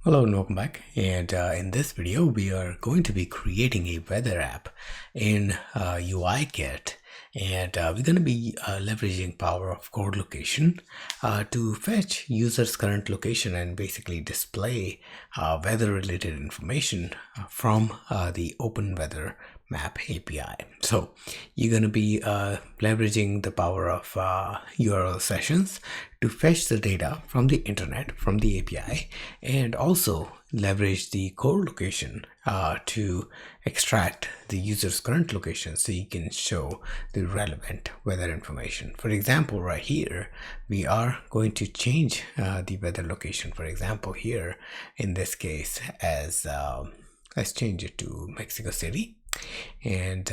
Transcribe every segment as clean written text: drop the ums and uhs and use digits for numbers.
Hello and welcome back. And in this video, we are going to be creating a weather app in UIKit. And we're going to be leveraging power of CoreLocation to fetch users' current location and basically display weather-related information from the Open Weather Map API. So you're going to be leveraging the power of URL sessions to fetch the data from the internet, from the API, and also leverage the CoreLocation to extract the user's current location so you can show the relevant weather information. For example, right here, we are going to change the weather location. For example, here in this case, as let's change it to Mexico City. And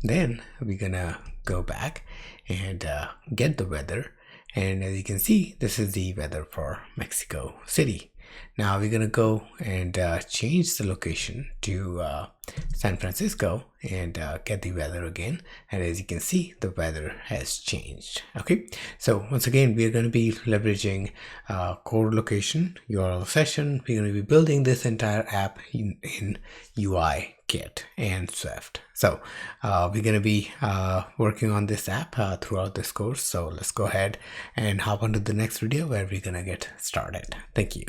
then we're gonna go back and get the weather, and as you can see, this is the weather for Mexico City. Now we're gonna go and change the location to San Francisco and get the weather again, and as you can see, the weather has changed. Okay, so once again, we are going to be leveraging CoreLocation URL session. We're going to be building this entire app in UIKit and Swift. So we're going to be working on this app throughout this course. So let's go ahead and hop on to the next video where we're going to get started. Thank you.